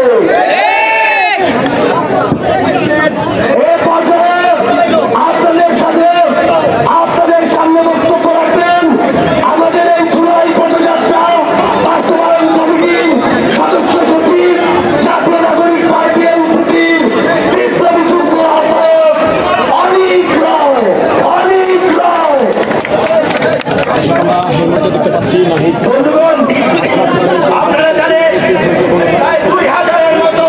এ পর্যায়ে আপনাদের সাথে আপনাদের সামনে বক্তব্য রাখবেন আমাদের এই জুলাই পদযাত্রা বাস্তবায়ন কমিটির সদস্য সচিব জাতীয় নাগরিক পার্টি এনসিপির বিপ্লবী যুগ্ম আহ্বায়ক অনিক রায়। বন্ধুগণ, আপনারা জানেন প্রায় 2000-এর মতো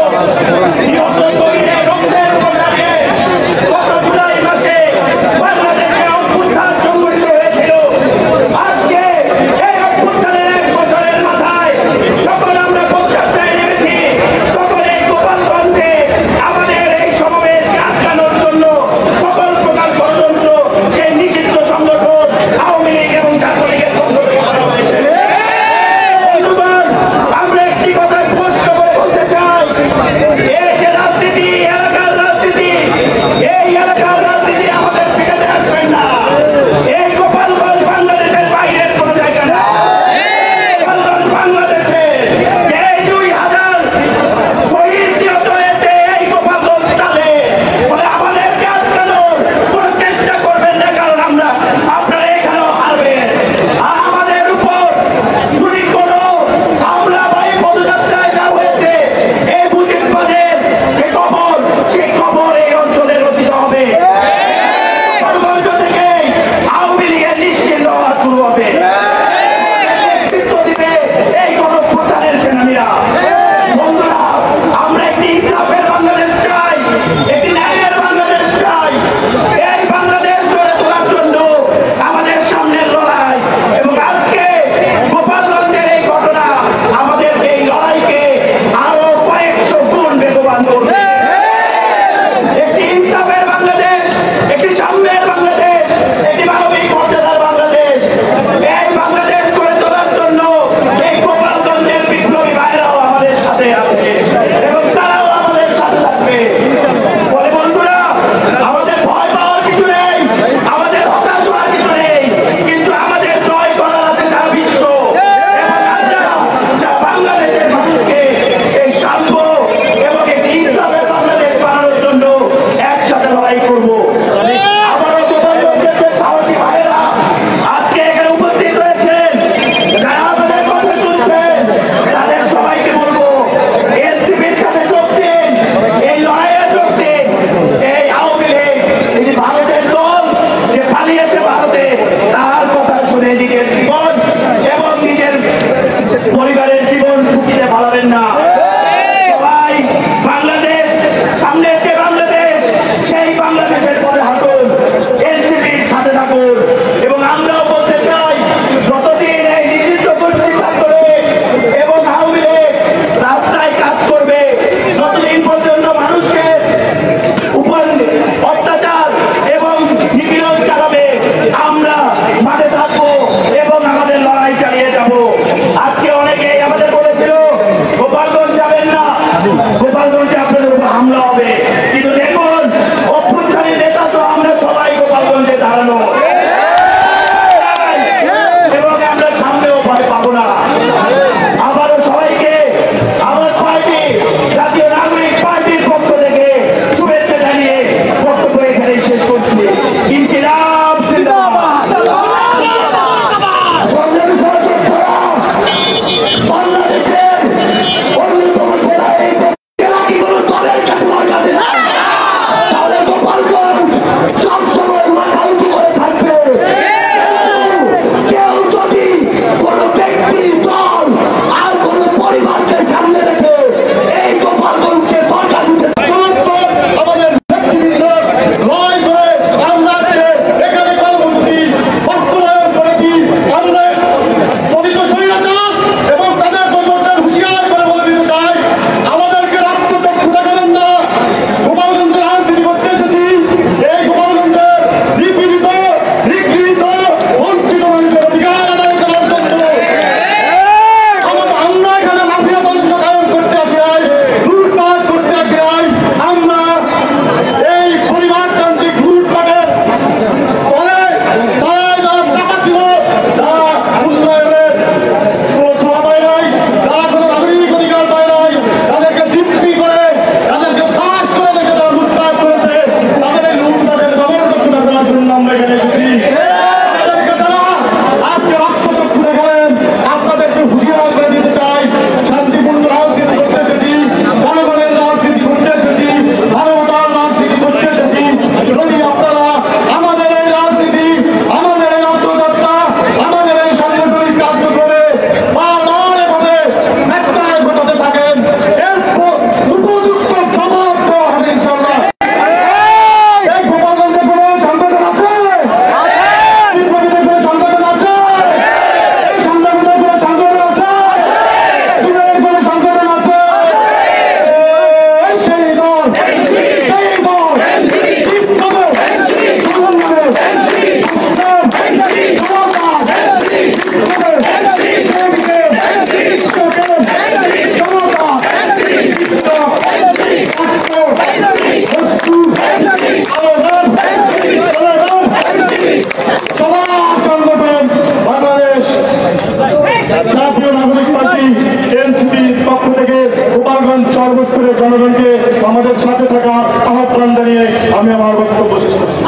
গোপালগঞ্জ সর্বস্তরের জনগণকে আমাদের সাথে থাকার আহ্বান জানিয়ে আমি আমার বক্তব্য শেষ করছি।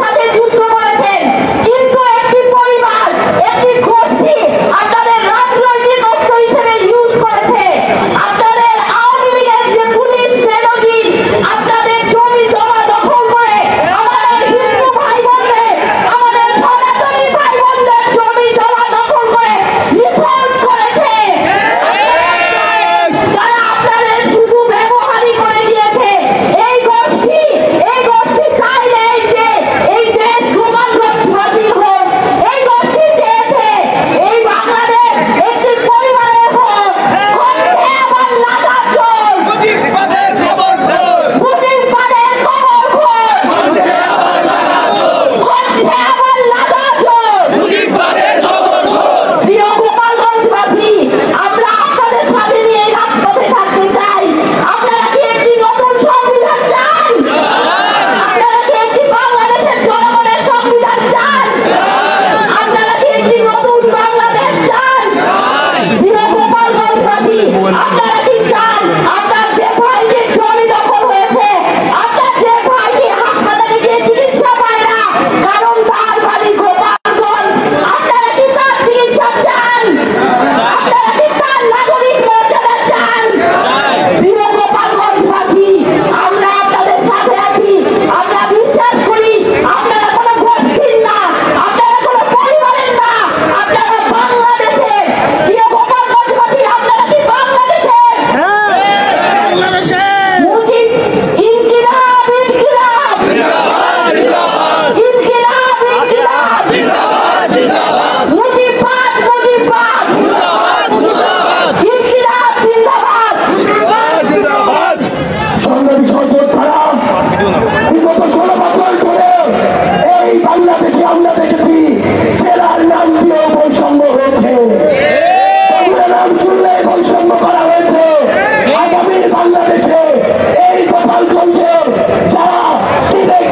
সাথে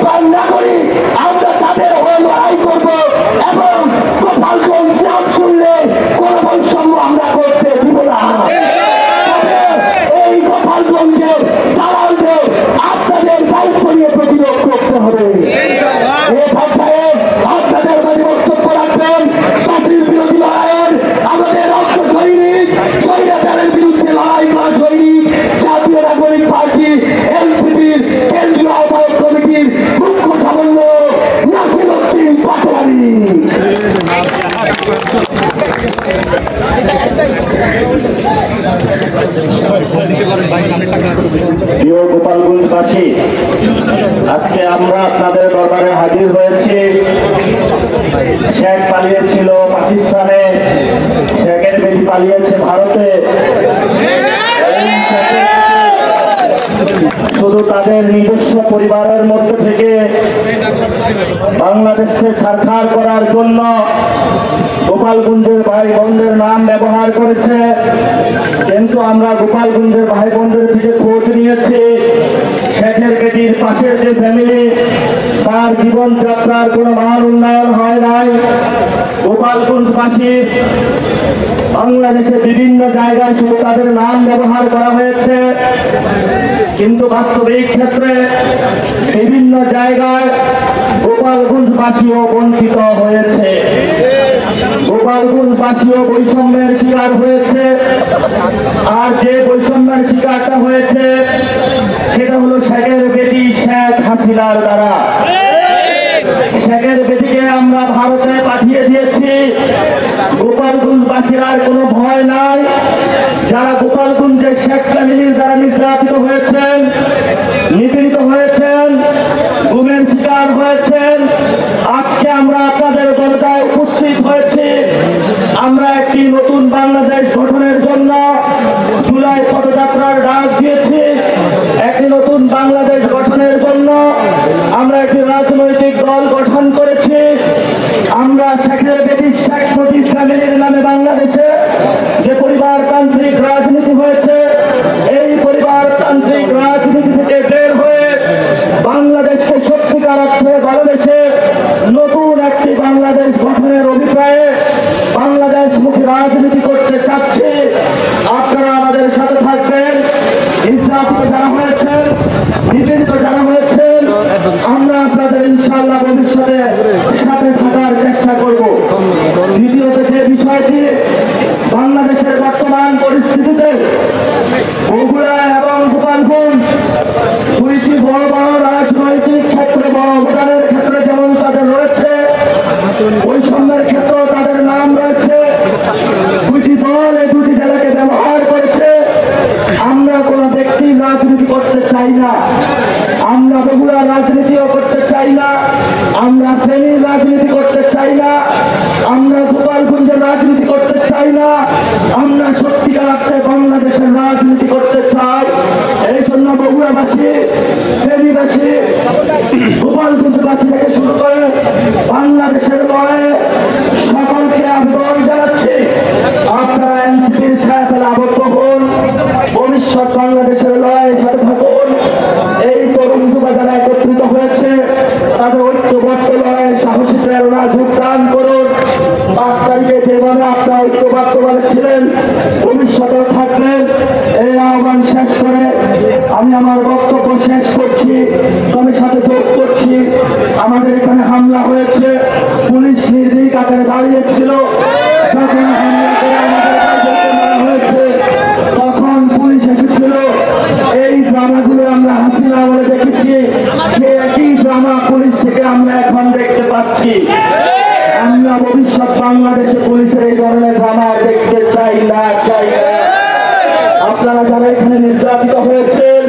বা নাগরিক আমরা তাদের হয়ে লড়াই করবো এবং গোপালগঞ্জ নাম শুনলে কোন বৈষম্য আমরা করতে দিব না। তবে এই গোপালগঞ্জের দালালদের আপনাদের দায়িত্ব নিয়ে প্রতিরোধ করতে হবে। এ পর্যায়ে আপনাদের কাছে বক্তব্য রাখবেন ফাসিস্ট বিরোধী লড়াইয়ের আমাদের রক্ত সৈনিক, স্বৈরাচারের বিরুদ্ধে লড়াই করা সৈনিক, জাতীয় নাগরিক পার্টি এনসিপির কেন্দ্রীয় আহ্বায়ক কমিটির মুখ্য সমন্বয়ক নাসিরউদ্দিন পাটোয়ারি। প্রিয় গোপালগঞ্জবাসী, আজকে আমরা আপনাদের দরবারে হাজির হয়েছি। শেখ পালিয়েছিল পাকিস্তানে, শেখের বেটি পালিয়েছে ভারতে। শুধু তাদের নিজস্ব পরিবারের মধ্যে থেকে বাংলাদেশকে ছাড়খাড় করার জন্য গোপালগঞ্জের ভাই বোনদের নাম ব্যবহার করেছে। কিন্তু আমরা গোপালগঞ্জের ভাই বোনদের থেকে খোঁজ নিয়েছি, শেখের বেটির পাশের যে ফ্যামিলি, তার জীবনযাত্রার কোনো মান উন্নয়ন হয় নাই। গোপালগঞ্জবাসী বাংলাদেশে বিভিন্ন জায়গায় শুধু তাদের নাম ব্যবহার করা হয়েছে, কিন্তু বাস্তবিক ক্ষেত্রে বিভিন্ন জায়গায় গোপালগঞ্জবাসীও বঞ্চিত হয়েছে। গোপালগঞ্জবাসীও বৈষম্যের শিকার হয়েছে। আর যে বৈষম্যের শিকারটা হয়েছে সেটা হলো শেখের বেটি শেখ হাসিনার দ্বারা। শেখের বেটিকে আমরা ভারতে পাঠিয়ে দিয়েছি। গোপালগঞ্জবাসীর আর কোনো ভয় নাই। যারা গোপালগঞ্জের শেখ ফ্যামিলির দ্বারা নির্যাতিত হয়েছেন, নিপীড়িত হয়েছেন, গুমের শিকার হয়েছেন, আজকে আমরা আপনাদের দরজায় উপস্থিত হয়েছি। আমরা একটি নতুন বাংলাদেশ গঠনের জন্য জুলাই পদযাত্রার ডাক দিয়েছি। একটি নতুন বাংলাদেশ গঠনের জন্য আমরা একটি রাজনৈতিক দল গঠন করেছি। আমরা শেখের বেটি শেখ মুজিব ফ্যামিলির নামে বাংলাদেশে যে পরিবারতান্ত্রিক রাজনীতি হয়েছে, এই পরিবারতান্ত্রিক রাজনীতি থেকে বের হয়ে বাংলাদেশকে সত্যিকার অর্থে ভালোবেসে নতুন একটি বাংলাদেশ গঠনের অভিপ্রায়ে বাংলাদেশমুখী রাজনীতি করতে চাচ্ছি। আপনারা আমাদের সাথে থাকবেন। নির্যাতিত যারা হয়েছেন, নিপীড়িত যারা হয়েছেন, আমরা আপনাদের ইনশাআল্লাহ ভবিষ্যতে সাথে থাকার চেষ্টা করব। দ্বিতীয়ত যে বিষয়টি, বাংলাদেশের বর্তমান পরিস্থিতিতে বগুড়া এবং গোপালগঞ্জ দুইটি বড় বড় রাজনৈতিক ক্ষেত্রে, বড় ভোটারের ক্ষেত্রে যেমন তাদের রয়েছে, বৈষম্যের ক্ষেত্রেও তাদের নাম রয়েছে। দুইটি দল এই দুটি জেলাকে ব্যবহার করেছে। আমরা কোন ব্যক্তির রাজনীতি করতে চাই না। আমরা বগুড়ার রাজনীতিও করতে চাই না। আমরা ফেনীর রাজনীতি করতে চাই না। আমরা গোপালগঞ্জের রাজনীতি করতে চাই না। আমরা সত্যিকার অর্থে বাংলাদেশের রাজনীতি করতে চাই। এই জন্য বগুড়াবাসী, ফেনীবাসী, গোপালগঞ্জবাসী থেকে শুরু করে বাংলাদেশের লড়াইয়ে সকলকে আবেদন জানাচ্ছি, আপনারা এনসিপির ছায়াতলে আবদ্ধ হন। ভবিষ্যৎ বাংলাদেশের লড়াইয়ের সাথে থাকুন। এই তরুণ যুবা যারা একত্রিত হয়েছে, তাদের ঐক্যবদ্ধ লড়াইয়ের সাহসী প্রেরণা যোগদান করুন। 5 তারিখে যেভাবে আপনারা ঐক্যবদ্ধভাবে ছিলেন, ভবিষ্যতেও থাকবেন। এই আহ্বান শেষ করে আমি আমার বক্তব্য শেষ করছি। তবে সাথে যোগ করছি, আমাদের এখানে হামলা হয়েছে, পুলিশ নির্ভীক আকারে দাঁড়িয়েছিল। যখন হামলা করে আমাদের ভাইদেরকে মারা হয়েছে, তখন পুলিশ এসেছিল। এই ড্রামাগুলো আমরা হাসিনা আমলে দেখেছি, সে একই ড্রামা পুলিশ থেকে আমরা এখন দেখতে পাচ্ছি। আমরা ভবিষ্যৎ বাংলাদেশে পুলিশের এই ধরনের ড্রামা দেখতে চাই না। আপনারা যারা এখানে নির্যাতিত হয়েছেন,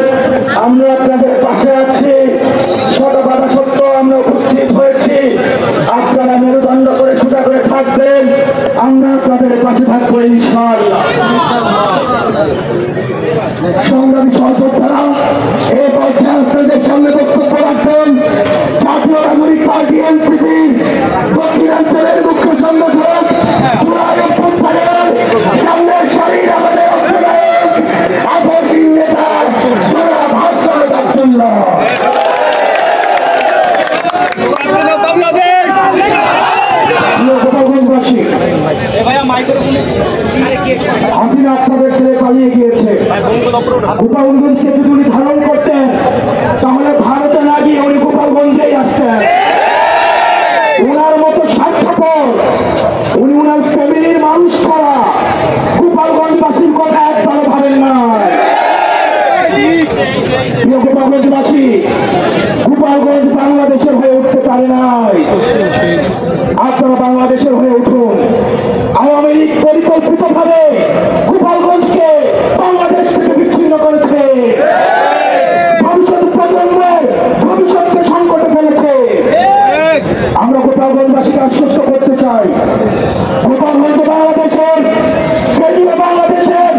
আমরা আপনাদের পাশে আছি। শত বাধা সত্ত্বেও আমরা উপস্থিত হয়েছি। আপনারা মেরুদণ্ড করে সোজা করে থাকবেন, আমরা আপনাদের পাশে থাকবো ইনশাআল্লাহ। সংগ্রামী সহযোদ্ধারা, এই পর্যায়ে আপনাদের সামনে বক্তব্য রাখবেন জাতীয় নাগরিক পার্টি এনসিপি দক্ষিণাঞ্চলের মুখ্য সংগঠক জুলাই অভ্যুত্থানের সামনের সারির আমাদের অগ্রনায়ক আপসীন নেতা জনাব হাসান আব্দুল্লাহ। হাসিনা আপনাদের ছেড়ে পালিয়ে গিয়েছে। গোপালগঞ্জকে যদি উনি ধারণ করতেন তাহলে ভারতে না গিয়ে উনি গোপালগঞ্জেই আসতেন। উনার মতো স্বার্থপর উনি উনার ফ্যামিলির মানুষ ছাড়া গোপালগঞ্জবাসীর কথা একবারও ভাবেন না। প্রিয় গোপালগঞ্জবাসী, গোপালগঞ্জ বাংলাদেশের হয়ে উঠতে পারে নাই। আপনারা বাংলাদেশের হয়ে উঠুন। আওয়ামী লীগ পরিকল্পিত ভাবে গোপালগঞ্জকে বাংলাদেশ থেকে বিচ্ছিন্ন করেছে, ভবিষ্যৎ প্রজন্মের ভবিষ্যৎকে সংকটে ফেলেছে। আমরা গোপালগঞ্জবাসীকে আশ্বস্ত করতে চাই, গোপালগঞ্জ বাংলাদেশের, ফেনীও বাংলাদেশের,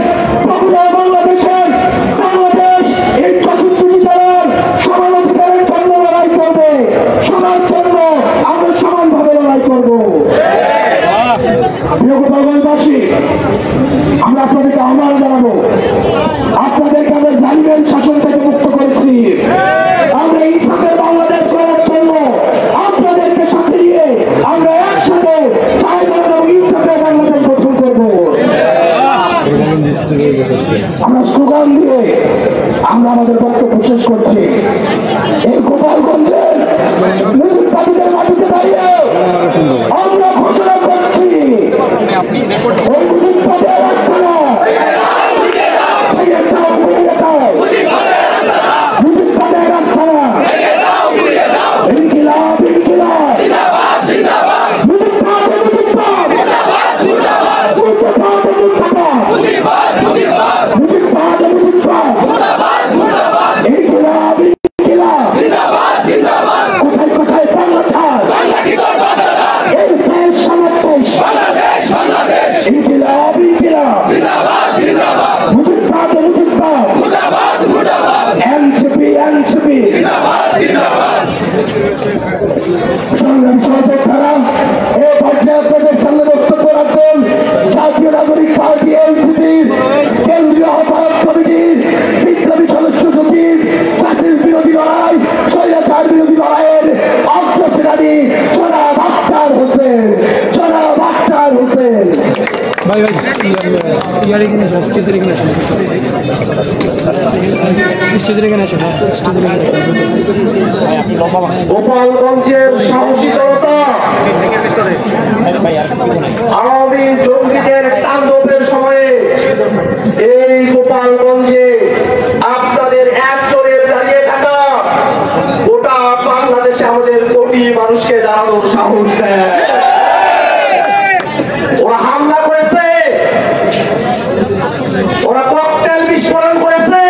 বগুড়া বাংলাদেশের, বাংলাদেশ এই 64 জেলার সমান অধিকারের জন্য লড়াই করবে, সবার জন্য আমরা সমানভাবে লড়াই করব। প্রিয় গোপালগঞ্জবাসী, আমরা আপনাদেরকে আহ্বান জানাবো, আপনাদেরকে আমরা জালিমের শাসন থেকে মুক্ত করেছি। আমরা ইনসাফের বাংলাদেশ করার জন্য আপনাদেরকে সাথে নিয়ে আমরা একসাথে ইনসাফের বাংলাদেশ গঠন করবো। আমরা স্লোগান দিয়ে আমরা আমাদের বক্তব্য শেষ করছি। এই গোপালগঞ্জের মুজিববাদীদের মাটিতে দাঁড়িয়ে আমরা ঘোষণা করছি, ওই মুজিববাদের আস্তানা ভেঙে যাও, গুড়িয়ে দাও। মুজিববাদের আস্তানা ইনকিলাব, ইনকিলাব, মুজিববাদ, মুজিববাদ, মুজিববাদ, মুজিববাদ, মুজিববাদ, মুজিববাদ, ইনকিলাব, ইনকিলাব, কোথায় কোথায় বাংলা ছাড়, এই দেশ সমাবেশ, ইনকিলাব, ইনকিলাব, মুজিববাদ, মুজিববাদ, এনসিপি, এনসিপি। সংগ্রাম সহযোদ্ধারা, এই পর্যায়ে আপনাদের সামনে বক্তব্য রাখবেন জাতীয় নাগরিক পার্টি এনসিপির কেন্দ্রীয় আহ্বায়ক কমিটির বিপ্লবী সদস্য সচিব, জাতির বিরোধী লড়াই, স্বৈরাচার বিরোধী লড়াইয়ের অগ্রসেনানী জনাব আখতার হোসেন, জনাব আখতার হোসেন। গোপালগঞ্জের সাহসী জনতা আওয়ামী জঙ্গিদের তাণ্ডবের সময়ে এই গোপালগঞ্জে আপনাদের একজনের দাঁড়িয়ে থাকা গোটা বাংলাদেশে আমাদের কোটি মানুষকে দাঁড়ানোর সাহস দেয়। ওরা হামলা করেছে, ওরা ককটেল বিস্ফোরণ করেছে,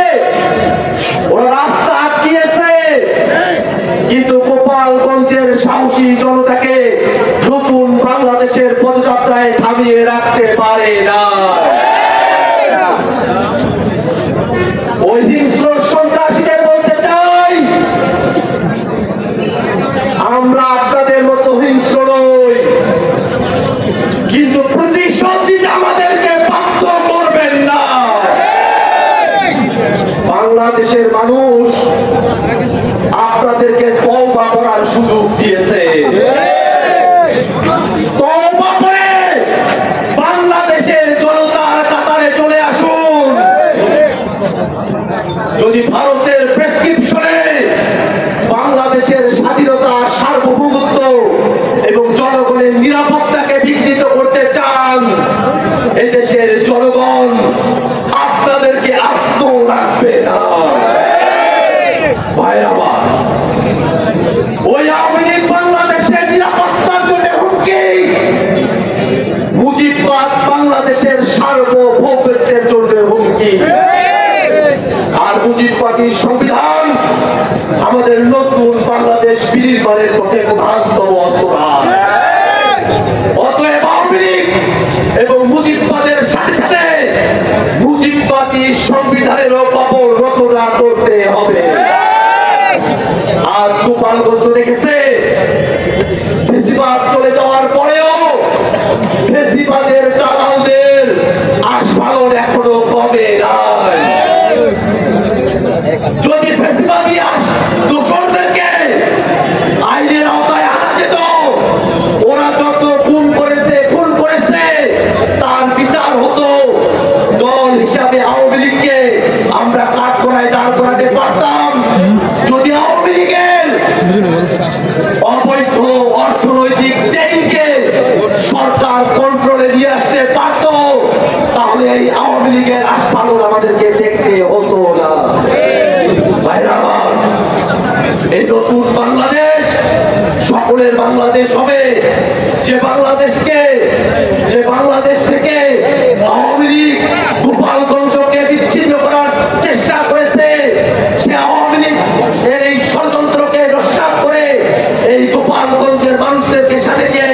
ওরা রাস্তা আটকিয়েছে, কিন্তু গোপালগঞ্জের সাহসী জনতাকে নতুন বাংলাদেশের পদযাত্রায় থামিয়ে রাখতে পারে না। ওই হিংস্র সন্ত্রাসীদের বলতে চাই, আমরা আপনাদের মতো হিংস্র নই, কিন্তু প্রতিশোধ দিতে আমাদেরকে বাধ্য করবেন না। বাংলাদেশের মানুষ আপনাদেরকে তওবা করার সুযোগ দিয়েছে। তওবা করে বাংলাদেশের জনতার কাতারে চলে আসুন। যদি ভারতের প্রেসক্রিপশনে বাংলাদেশের স্বাধীনতা, সার্বভৌমত্ব এবং জনগণের নিরাপত্তাকে বিঘ্নিত করতে চান, এদেশের জনগণ আপনাদেরকে আস্ত রাখবে না। ভাইরা, ওই আওয়ামী লীগ বাংলাদেশের নিরাপত্তার জন্য হুমকি, মুজিববাদ বাংলাদেশের সার্বভৌমত্বের জন্য হুমকি। আর মুজিববাদী সংবিধান আমাদের নতুন বাংলাদেশ বিনির্মাণের পথে প্রধানতম অন্তরায়। অতএব আওয়ামী লীগ এবং মুজিববাদের সাথে সাথে মুজিববাদী সংবিধানেরও কবর রচনা করতে হবে। আজ গোপালগঞ্জ দেখেছে, ফেসিবাদ চলে যাওয়ার পরেও ফেসিবাদের দালালদের আস্ফালন এখনো কমে নাই। যদি ফেসিবাদী দোষরদেরকে আইনের আওতায় আনা যেত, ওরা যত খুন করেছে তা অবৈধ অর্থনৈতিক চেইনকে সরকার কন্ট্রোলে নিয়ে আসতে পারত, তাহলে এই আওয়ামী লীগের আস্ফালন আমাদেরকে দেখতে হতো না। ভাইরা আমার, এই নতুন বাংলাদেশ সকলের বাংলাদেশ হবে, যে বাংলাদেশ থেকে আওয়ামী লীগ গোপালগঞ্জকে বিচ্ছিন্ন করার চেষ্টা করেছে, সে আওয়ামী লীগ এর এই ষড়যন্ত্রকে নস্যাৎ করে এই গোপালগঞ্জের মানুষদেরকে সাথে নিয়ে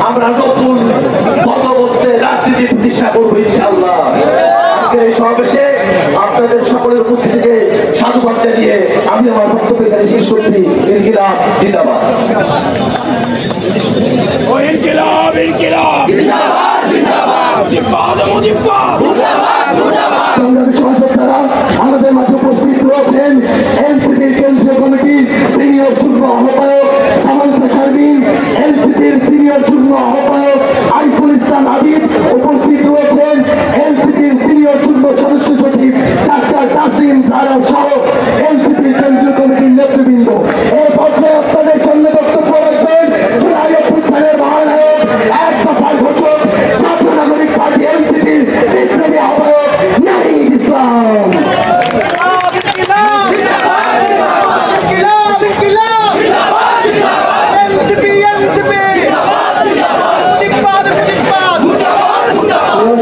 আমরা নতুন বন্দোবস্তের রাজনীতি প্রতিষ্ঠা করবো ইনশাআল্লাহ। এই সমাবেশে আপনাদের সকলের উপস্থিতিকে সাধুবাদ জানিয়ে আমি আমার বক্তব্য এখানে শেষ করছি। ইনকিলাব জিন্দাবাদ। ইনকিলাব ইনকিলাব জিন্দাবাদ জিন্দাবাদ জিন্দাবাদ মুজিবাদ সংগ্রামী সহযোদ্ধারা আমাদের মাঝে উপস্থিত রয়েছেন এনসিপির কেন্দ্রীয় কমিটির সিনিয়র যুগ্ম আহ্বায়ক সামান্তা শারমিন, এনসিপির সিনিয়র যুগ্ম আহ্বায়ক আরিফুল ইসলাম আবিদ, উপস্থিত রয়েছেন এনসিপির সিনিয়র যুগ্ম সদস্য সচিব ডাক্তার তাসলিম জাহরা সহ এনসিপির কেন্দ্রীয় কমিটির নেতৃবৃন্দ। এই পর্যায়ে আপনাদের সামনে বক্তব্য রাখবেন জুলাই অভ্যুত্থানের মহানায়ক, এক দফার ঘোষক, ছাত্র নাগরিক পার্টি এনসিপির বিপ্লবী আহ্বায়ক নাহিদ ইসলাম।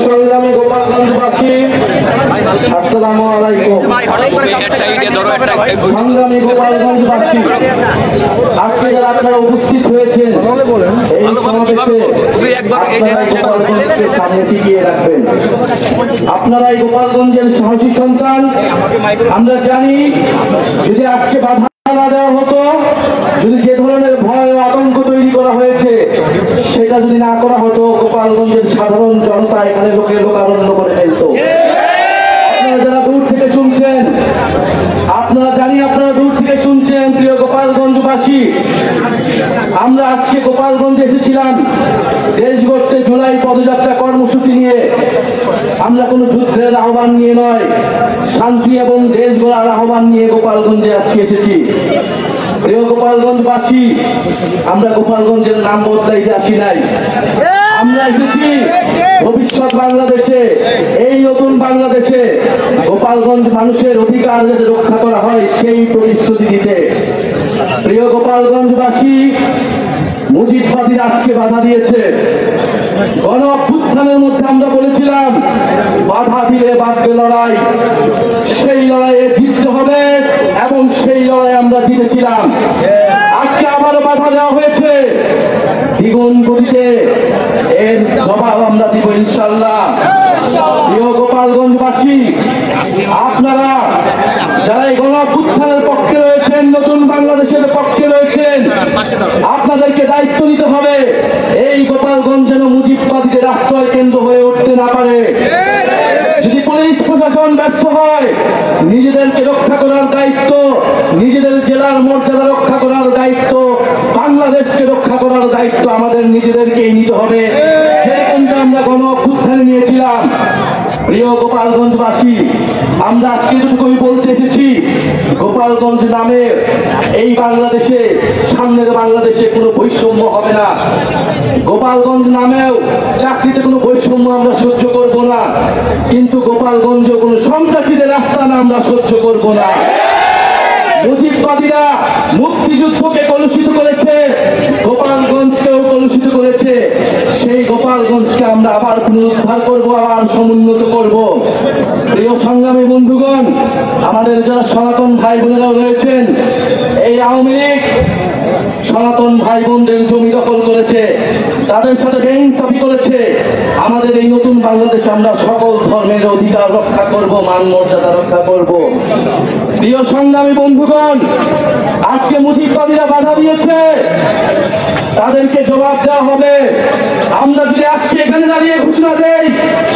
সংগ্রামী গোপালগঞ্জবাসী, আসসালামু আলাইকুম। সংগ্রামী গোপালগঞ্জবাসী, আজকে যারা আপনারা উপস্থিত হয়েছেন এই সমাবেশে গোপালগঞ্জকে সামনে টিকিয়ে রাখবেন। আপনারা এই গোপালগঞ্জের সাহসী সন্তান। আমরা জানি যদি আজকে বাধা না দেওয়া হতো, যদি যে ধরনের ভয় ও আতঙ্ক তৈরি করা হয়েছে সেটা যদি না করা হতো, গোপালগঞ্জের সাধারণ জনতা এখানে লোকারণ্য করে ফেলত। আপনারা যারা দূর থেকে শুনছেন, আপনারা দূর থেকে শুনছেন, প্রিয় গোপালগঞ্জবাসী, আমরা আজকে গোপালগঞ্জে এসেছিলাম দেশ গড়তে জুলাই পদযাত্রা কর্মসূচি নিয়ে। আমরা কোনো যুদ্ধের আহ্বান নিয়ে নয়, শান্তি এবং দেশ গড়ার আহ্বান নিয়ে গোপালগঞ্জে আজকে এসেছি। প্রিয় গোপালগঞ্জবাসী, আমরা গোপালগঞ্জের নাম বদলাইতে আসি নাই। আমরা এসেছি ভবিষ্যৎ বাংলাদেশে, এই নতুন বাংলাদেশে গোপালগঞ্জ মানুষের অধিকার যাতে রক্ষা করা হয় সেই প্রতিশ্রুতি দিতে। প্রিয় গোপালগঞ্জবাসী, মুজিববাদী আজকে বাধা দিয়েছে। গণ অভ্যুত্থানের মধ্যে আমরা বলেছিলাম বাধা দিলে বাঁধবে লড়াই, সেই লড়াইয়ে জিততে হবে এবং সেই লড়াই আমরা জিতেছিলাম। আজকে আবারও বাধা দেওয়া হয়েছে দ্বিগুণ গতিতে, এর জবাব আমরা দিব ইনশাআল্লাহ। প্রিয় গোপালগঞ্জবাসী, আপনারা যারা এই গণ অভ্যুত্থানের পক্ষে রয়েছেন, নতুন বাংলাদেশের পক্ষে রয়েছেন, আপনাদেরকে দায়িত্ব নিতে হবে এই গোপালগঞ্জ যেন মুজিববাদীদের আশ্রয় কেন্দ্র হয়ে উঠতে না পারে। যদি পুলিশ প্রশাসন ব্যর্থ হয়, নিজেদেরকে রক্ষা করার দায়িত্ব, নিজেদের জেলার মর্যাদা রক্ষা করার দায়িত্ব, বাংলাদেশকে রক্ষা করার দায়িত্ব আমাদের নিজেদেরকেই নিতে হবে, যেরকমটা আমরা গণ অভ্যুত্থানে নিয়েছিলাম। প্রিয় গোপালগঞ্জবাসী, আমরা আজকে যেটুকুই বলতে এসেছি, গোপালগঞ্জ নামে এই বাংলাদেশে, সামনের বাংলাদেশে কোনো বৈষম্য হবে না। গোপালগঞ্জ নামেও চাকরিতে কোনো বৈষম্য আমরা সহ্য করব না, কিন্তু গোপালগঞ্জ কোনো সন্ত্রাসীদের রাস্তা না আমরা সহ্য করব না। মুজিববাদীরা মুক্তিযুদ্ধকে কলুষিত করেছে, গোপালগঞ্জকেও কলুষিত করেছে। সেই গোপালগঞ্জকে আমরা আবার পুনরুদ্ধার করব, আবার সমুন্নত করব। প্রিয় সংগ্রামী বন্ধুগণ, আমাদের যারা সনাতন ভাই বোনেরাও রয়েছেন, এই আওয়ামী লীগ সনাতন ভাই বোনদের জমি দখল করেছে, তাদের সাথে বেইনসাফি করেছে। আমাদের এই নতুন বাংলাদেশে আমরা সকল ধর্মের অধিকার রক্ষা করব, মান মর্যাদা রক্ষা করব। প্রিয় সংগ্রামী বন্ধুগণ, আজকে মুজিববাদীরা বাধা দিয়েছে, তাদেরকে জবাব দেওয়া হবে। আমরা যদি আজকে এখানে দাঁড়িয়ে ঘোষণা দেই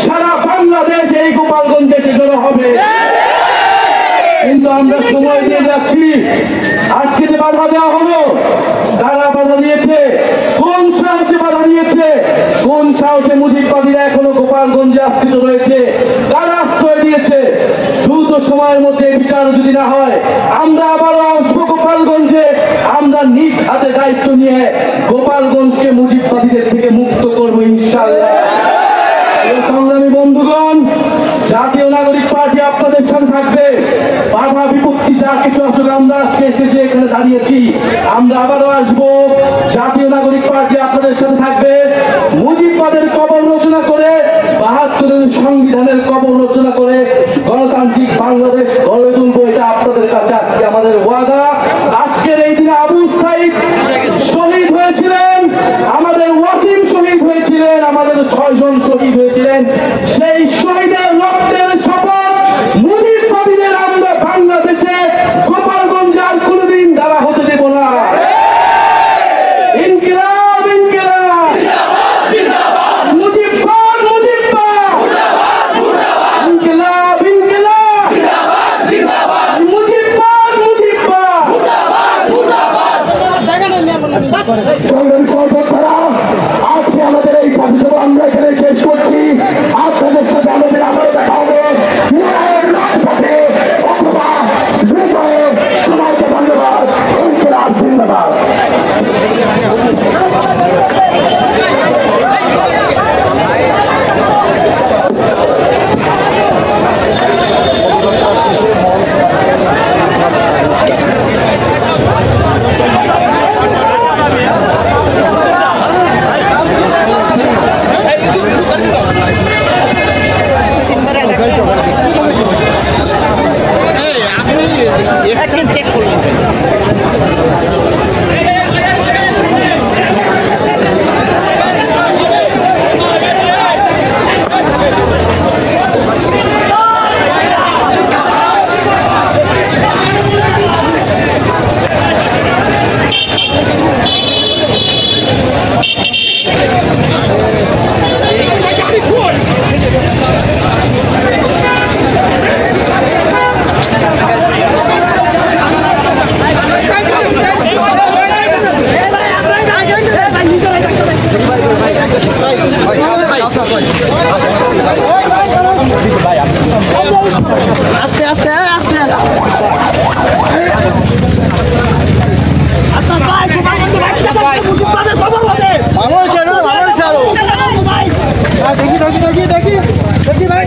সারা বাংলাদেশ এই গোপালগঞ্জে এসে জড়ো হবে, কিন্তু আমরা সময় দিয়ে যাচ্ছি। আজকে যে বাধা দেওয়া হলো, কারা বাধা দিয়েছে, কোন সাহসে বাধা দিয়েছে, কোন সাহসে মুজিববাদীরা এখনো গোপালগঞ্জে আশ্রিত রয়েছে, কারা আশ্রয় দিয়েছে? দ্রুত সময়ের মধ্যে বিচার যদি না হয় আমরা আবারও আসবো গোপালগঞ্জে। আমরা নিজ হাতে দায়িত্ব নিয়ে গোপালগঞ্জকে মুজিববাদীদের থেকে মুক্ত করবো ইনশাআল্লাহ। সংগ্রামী বন্ধুগণ, জাতীয় নাগরিক পার্টি আপনাদের সাথে থাকবে। বাধা বিপত্তি যা কিছু আসলে আমরা আজকে এসে এখানে দাঁড়িয়েছি, আমরা আবারও আসবো। জাতীয় নাগরিক পার্টি আপনাদের সাথে থাকবে। মুজিববাদের কবর রচনা করে, ৭২-এর সংবিধানের কবর রচনা করে গণতান্ত্রিক বাংলাদেশ গড়ে তুলবো। এটা আপনাদের কাছে আজকে আমাদের ওয়াদা। আজকের এই দিনে আবু সাইদ শহীদ হয়েছিলেন, আমাদের ওয়াসিম শহীদ হয়েছিলেন, আমাদের ৬ জন শহীদ হয়েছিলেন। সেই শহীদের রক্তের শপথ মুজিববাদীদের আমরা বাংলাদেশে গোপালগঞ্জে আর কোনোদিন দ্বারা হতে দেব না। ইনকিলাব ইনকিলাব, মুজিববাদ মুজিববাদ, ইনকিলাব ইনকিলাব, মুজিববাদ মুজিববাদ। সংগ্রামী সহযোদ্ধারা, আজকে আমাদের এই পথসভা আমরা এখানে শেষ করছি। আপনাদের সাথে আমাদের আবার দেখা হবে রাজপথে অথবা বিজয়ে। সবাইকে ধন্যবাদ। ইনকিলাব আস্তে আস্তে আস্তে দেখি দেখি দেখি দেখি ভাই।